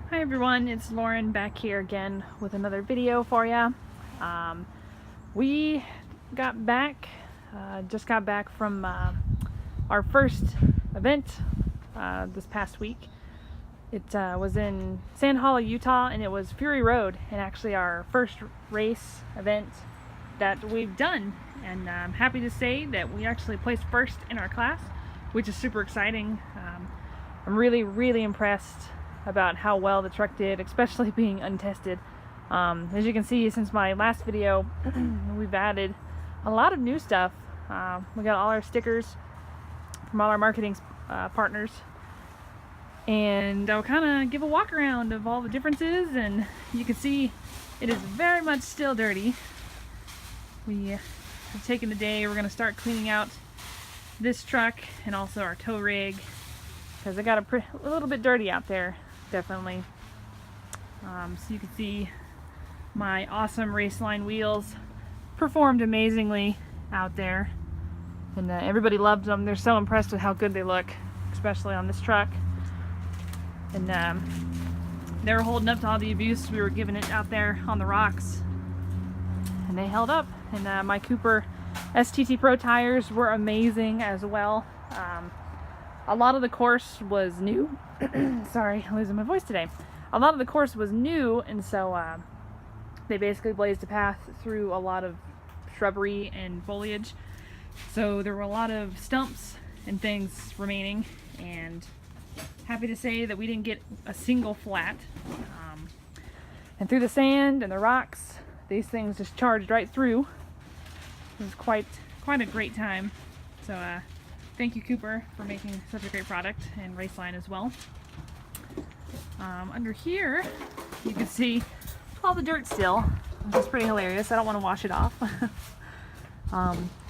Hi everyone, it's Lauren back here again with another video for you. We got back, just got back from our first event this past week. It was in Sand Hollow, Utah, and it was Fury Road, and actually our first race event that we've done. And I'm happy to say that we actually placed first in our class, which is super exciting. I'm really impressed about how well the truck did, especially being untested. As you can see, since my last video, we've added a lot of new stuff. We got all our stickers from all our marketing partners, and I'll kind of give a walk around of all the differences, and you can see it is very much still dirty. We have taken the day, we're going to start cleaning out this truck and also our tow rig, because it got a little bit dirty out there. Definitely. So you can see my awesome Raceline wheels performed amazingly out there, and everybody loved them. They're so impressed with how good they look, especially on this truck. And they were holding up to all the abuse we were giving it out there on the rocks, and they held up. And my Cooper STT Pro tires were amazing as well. A lot of the course was new. Sorry, I'm losing my voice today. A lot of the course was new, and so they basically blazed a path through a lot of shrubbery and foliage. So there were a lot of stumps and things remaining, and happy to say that we didn't get a single flat. And through the sand and the rocks, these things just charged right through. It was quite a great time. So thank you, Cooper, for making such a great product, and Raceline as well. Under here, you can see all the dirt still, which is pretty hilarious. I don't want to wash it off.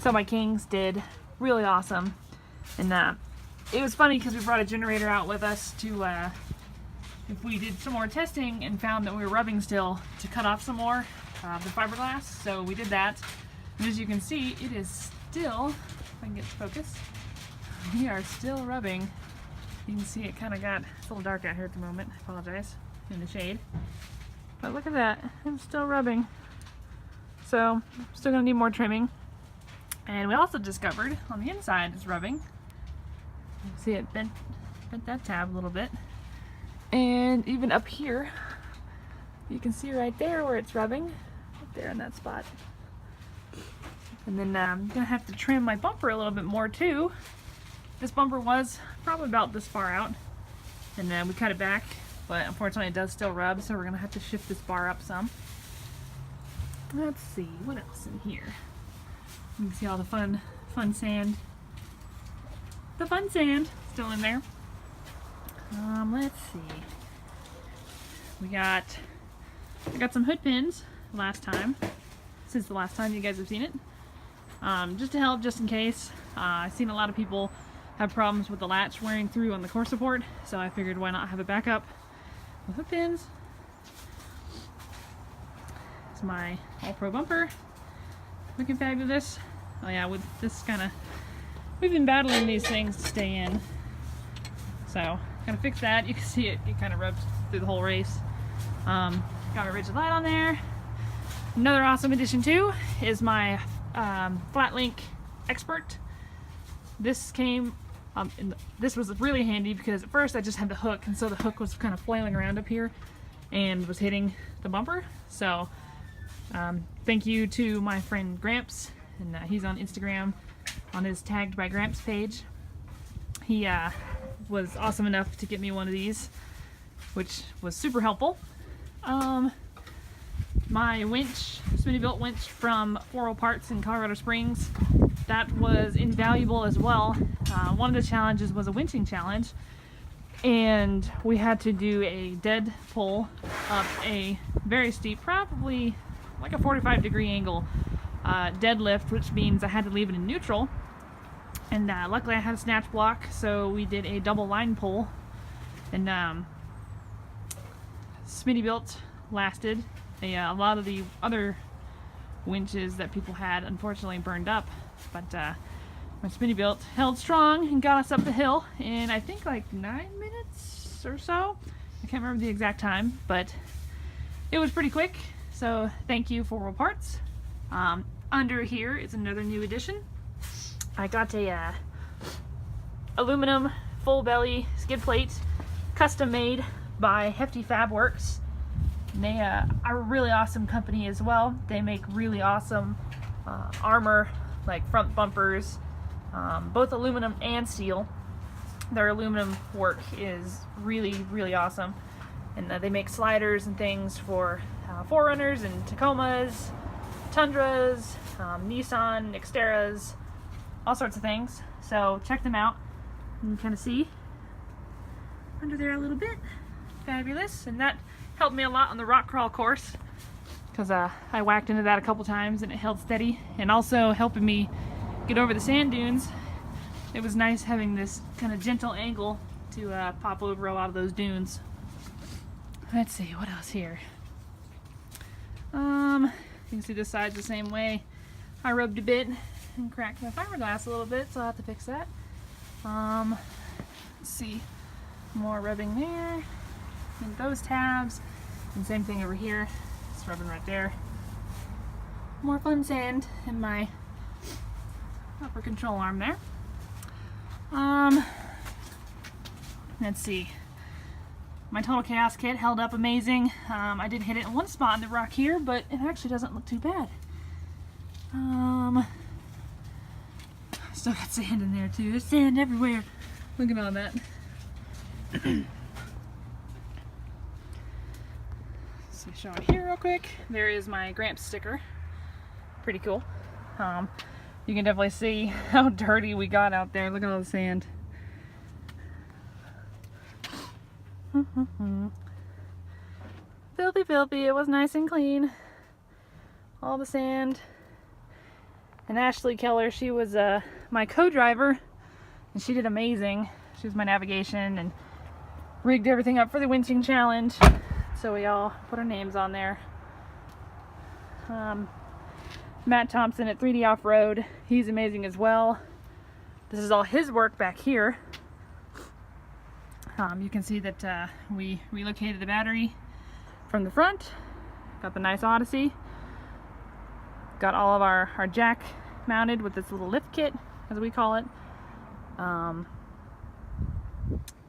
So my Kings did really awesome. And it was funny because we brought a generator out with us to, if we did some more testing and found that we were rubbing still, to cut off some more of the fiberglass. So we did that. And as you can see, it is still, if I can get to focus, we are still rubbing. You can see it kind of got, it's a little dark out here at the moment. I apologize, in the shade. But look at that, it's still rubbing. So, still gonna need more trimming. And we also discovered on the inside it's rubbing. You can see it bent that tab a little bit. And even up here, you can see right there where it's rubbing, right there in that spot. And then I'm gonna have to trim my bumper a little bit more too. This bumper was probably about this far out, and then we cut it back, but unfortunately it does still rub, so we're gonna have to shift this bar up some. Let's see, what else in here? You can see all the fun sand. The fun sand still in there. Let's see. I got some hood pins last time, since the last time you guys have seen it. Just to help, just in case. I've seen a lot of people have problems with the latch wearing through on the core support, so I figured why not have a backup with hook pins. It's my All-Pro bumper, looking fabulous. Oh yeah, with this we've been battling these things to stay in, so gonna fix that. You can see it kind of rubs through the whole race. Got my rigid light on there. Another awesome addition too is my Flat Link Expert. This came, this was really handy because at first I just had the hook, and so the hook was kind of flailing around up here and was hitting the bumper. So thank you to my friend Gramps, and he's on Instagram on his Tagged by Gramps page. He was awesome enough to get me one of these, which was super helpful. My winch, Smittybilt winch from 4 Parts in Colorado Springs, that was invaluable as well. One of the challenges was a winching challenge, and we had to do a dead pull up a very steep, probably like a 45-degree angle deadlift, which means I had to leave it in neutral. And luckily I had a snatch block, so we did a double line pull, and Smittybilt lasted. A lot of the other winches that people had unfortunately burned up, but my Smittybilt held strong and got us up the hill in I think like 9 minutes or so. I can't remember the exact time, but it was pretty quick. So thank you, 4 Wheel Parts. Under here is another new addition. I got a aluminum full belly skid plate, custom made by Hefty Fab Works. And they are a really awesome company as well. They make really awesome armor, like front bumpers, both aluminum and steel. Their aluminum work is really awesome. And they make sliders and things for 4Runners and Tacomas, Tundras, Nissan, Xteras, all sorts of things. So check them out. You can kind of see under there a little bit. Fabulous. And that helped me a lot on the rock crawl course, because I whacked into that a couple times and it held steady, and also helping me get over the sand dunes. It was nice having this kind of gentle angle to pop over a lot of those dunes. Let's see, what else here? You can see this side's the same way. I rubbed a bit and cracked my fiberglass a little bit, so I'll have to fix that. Let's see, more rubbing there, and those tabs, and same thing over here, just rubbing right there. More fun sand in my upper control arm there. Let's see. My Total Chaos kit held up amazing. I did hit it in one spot in the rock here, but it actually doesn't look too bad. Still got sand in there too. There's sand everywhere. Look at all that. So show it here real quick. There is my Gramps sticker. Pretty cool. You can definitely see how dirty we got out there. Look at all the sand. Filthy, filthy. It was nice and clean. All the sand. And Ashley Keller, she was my co-driver, and she did amazing. She was my navigation and rigged everything up for the winching challenge. So we all put our names on there. Matt Thompson at 3D Off-Road, he's amazing as well. This is all his work back here. You can see that we relocated the battery from the front. Got the nice Odyssey. Got all of our jack mounted with this little lift kit, as we call it.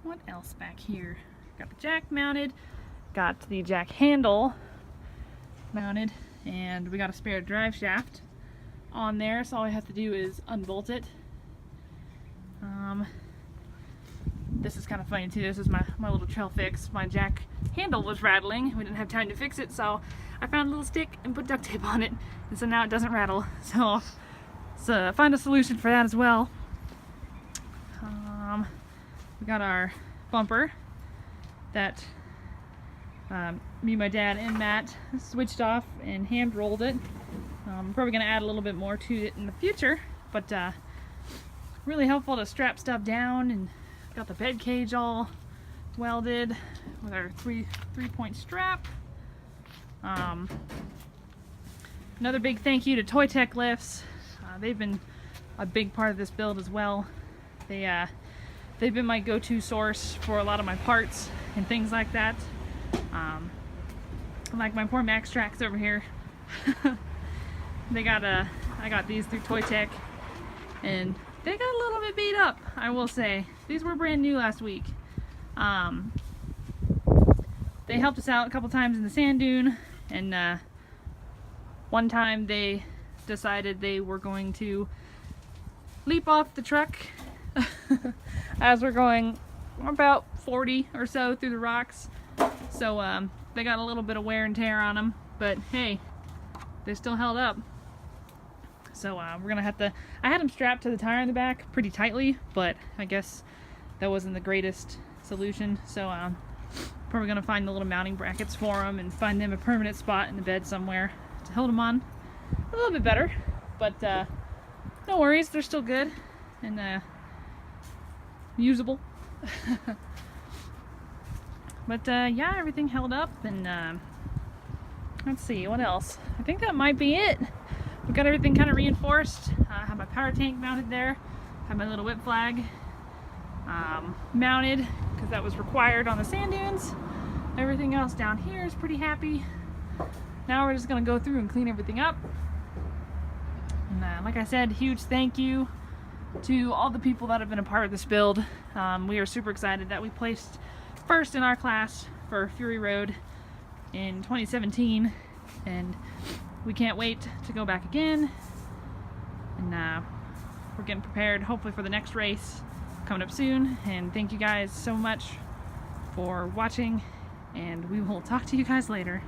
What else back here? Got the jack mounted. Got the jack handle mounted. And we got a spare drive shaft on there, so all I have to do is unbolt it. This is kind of funny too. This is my little trail fix. My jack handle was rattling. We didn't have time to fix it, so I found a little stick and put duct tape on it, and so now it doesn't rattle. So I found a solution for that as well. We got our bumper that me, my dad, and Matt switched off and hand rolled it. I'm probably going to add a little bit more to it in the future, but really helpful to strap stuff down. And got the bed cage all welded with our three-point strap. Another big thank you to Toy Tech Lifts. They've been a big part of this build as well. They've been my go-to source for a lot of my parts and things like that. Like my poor Max Tracks over here. I got these through Toy Tech, and they got a little bit beat up, I will say. These were brand new last week. They helped us out a couple times in the sand dune, and one time they decided they were going to leap off the truck as we're going about 40 or so through the rocks. So they got a little bit of wear and tear on them, but hey, they still held up. So we're gonna have to, I had them strapped to the tire in the back pretty tightly, but I guess that wasn't the greatest solution. So probably gonna find the little mounting brackets for them and find them a permanent spot in the bed somewhere to hold them on a little bit better. But no worries, they're still good and usable. But yeah, everything held up, and let's see, what else? I think that might be it. We got everything kind of reinforced. I have my power tank mounted there. Have my little whip flag mounted, because that was required on the sand dunes. Everything else down here is pretty happy. Now we're just gonna go through and clean everything up. And like I said, huge thank you to all the people that have been a part of this build. We are super excited that we placed first in our class for Fury Road in 2017, and we can't wait to go back again. And we're getting prepared hopefully for the next race coming up soon. And thank you guys so much for watching, and we will talk to you guys later.